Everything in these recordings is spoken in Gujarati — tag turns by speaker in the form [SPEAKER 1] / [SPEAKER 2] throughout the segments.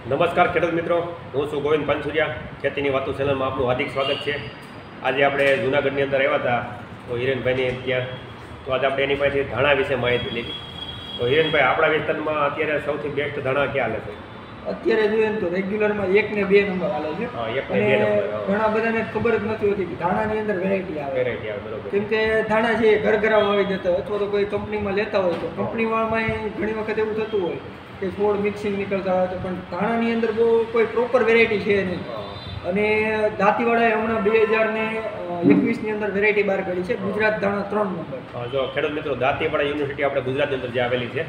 [SPEAKER 1] નમસ્કાર ખેડૂત મિત્રો, હું છું ગોવિંદ પાનસુરિયા. ખેતીની વાતો ચેનલમાં આપનું હાર્દિક સ્વાગત છે. આજે આપણે જૂનાગઢની અંદર આવ્યા હતા તો હિરેનભાઈની ત્યાં, તો આજે આપણે એની પાસેથી ધાણા વિશે માહિતી લીધી. તો હિરેનભાઈ, આપણા વિસ્તારમાં અત્યારે સૌથી બેસ્ટ ધાણા ક્યાં હાલે છે?
[SPEAKER 2] અત્યારે જોઈએ તો રેગ્યુલરમાં 1 ને 2 નંબર હાલે છે.
[SPEAKER 1] હા, 1 ને 2 નંબર.
[SPEAKER 2] ઘણા બધાને ખબર જ નથી હોતી કે ધાણાની અંદર વેરાયટી આવે.
[SPEAKER 1] બરોબર.
[SPEAKER 2] કેમ કે ધાણા છે ઘરઘરા વાવી દેતા હોય અથવા તો કોઈ કંપનીમાં લેતા હોય તો કંપનીવાળામાં ઘણી વખત એવું થતું હોય કે છોડ મિક્સિંગ નીકળતા હોય તો, પણ ધાણાની અંદર બહુ કોઈ પ્રોપર વેરાયટી છે નહીં. અને દાંતીવાળાએ હમણાં 2021ની અંદર વેરાયટી બહાર કાઢી છે, ગુજરાત ધાણા 3 નંબર.
[SPEAKER 1] જો ખેડૂત મિત્રો, દાંતીવાડા યુનિવર્સિટી આપણે ગુજરાતની અંદર જે આવેલી છે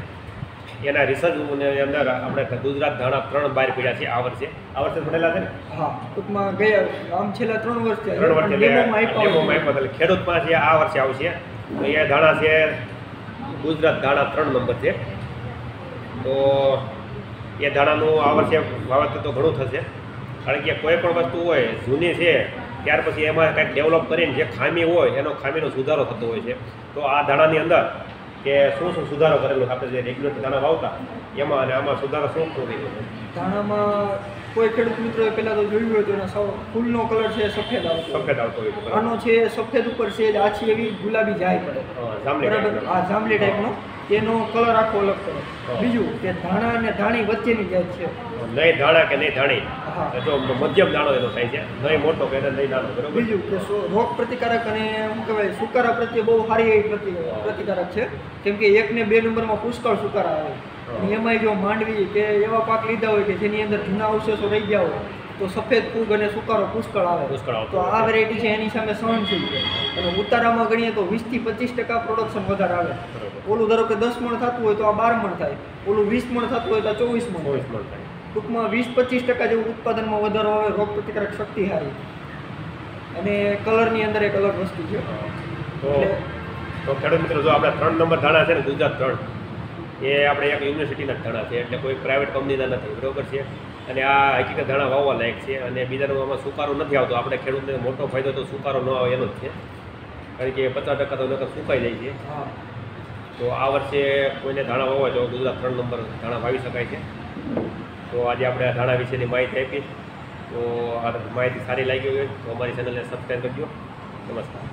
[SPEAKER 1] એના રિસર્ચની અંદર આપણે ગુજરાત ધાણા 3 બહાર પડ્યા છે આ વર્ષે પડેલા છે ને?
[SPEAKER 2] હા, ટૂંકમાં ગયા આમ છેલ્લા 3 વર્ષ છે.
[SPEAKER 1] 3 વર્ષ ડેમોમાં આપ્યા. ખેડૂત પાસે આ વર્ષે આવશે તો એ ધાણા છે ગુજરાત ધાણા 3 નંબર છે. તો એ ધાણાનું આ વર્ષે વાવેતર તો ઘણું થશે, કારણ કે કોઈ પણ વસ્તુ હોય જૂની છે ત્યાર પછી એમાં કંઈક ડેવલપ કરીને જે ખામી હોય એનો ખામીનો સુધારો થતો હોય છે. તો આ ધાણાની અંદર કે શું સુધારો કરેલો આપણે જે રેગ્યુલર ધાણા વાવતા એમાં અને આમાં સુધારો શું થઈ ગયો?
[SPEAKER 2] ધાણામાં કોઈ ખેડૂત મિત્રોએ પહેલાં તો જોયું હોય તો એનો ફૂલનો કલર છે સફેદ આવતો
[SPEAKER 1] હોય.
[SPEAKER 2] આનો છે સફેદ ઉપર છે આછી એવી ગુલાબી જાય પડે, બરાબર? આ જાંબલી ટાઈપનો એનો કલર આખો અલગ પડે. બીજું કે ધાણા અને ધાણી વચ્ચેની જાત છે.
[SPEAKER 1] નહીં ધાણા કે નહીં ધાણી, તો મધ્યમ દાણો એનો થાય છે, નહીં મોટો કે નહીં નાનો, બરોબર.
[SPEAKER 2] બીજું કે રોગ પ્રતિકારક અને શું કહેવાય સુકારા પ્રત્યે બહુ સારી એવી પ્રતિકારક છે. કેમ કે 1 ને 2 નંબરમાં પુષ્કળ સુકારા આવે. અને એમાંય જો માંડવી કે એવા પાક લીધા હોય કે જેની અંદર જૂના અવશેષો રહી ગયા હોય તો સફેદ ફૂગ અને સુકારો પુષ્કળ આવે. તો આ વેરાયટી છે એની સામે સહનશીલ છે. અને ઉતારામાં ગણીએ તો 20 થી 25% પ્રોડક્શન વધારે આવે. ઓલું ધારો કે 10 મણ થતું હોય તો આ 12 મણ થાય, ઓલું 20 મણ થતું હોય તો 24 મણ થાય. ટૂંકમાં 20-25% જેવું ઉત્પાદનમાં વધારો આવે. રોગ પ્રતિકારક શક્તિ સારી અને કલરની અંદર એક અલગ વસ્તુ છે.
[SPEAKER 1] તો ખેડૂત મિત્રો, જો આપણે 3 નંબર ધાણા છે ને ગુજરાત 3, એ આપણે એક યુનિવર્સિટીના ધાણા છે, એટલે કોઈ પ્રાઇવેટ કંપનીના નથી, બરોબર છે. અને આ હકીકત ધાણા વાવવા લાયક છે. અને બીજાનું આમાં સુકારો નથી આવતો. આપણે ખેડૂતને મોટો ફાયદો તો સુકારો ન આવે એનો જ છે, કારણ કે 50% તો નકર સુકાઈ જાય છે. તો આ વર્ષે કોઈને ધાણા વાવવા હોય તો ગુજરાત 3 નંબર ધાણા વાવી શકાય છે. તો આજે આપણે આ ધાણા વિશેની માહિતી આપી. તો આ માહિતી સારી લાગી હોય તો અમારી ચેનલને સબસ્ક્રાઈબ કરજો. નમસ્કાર.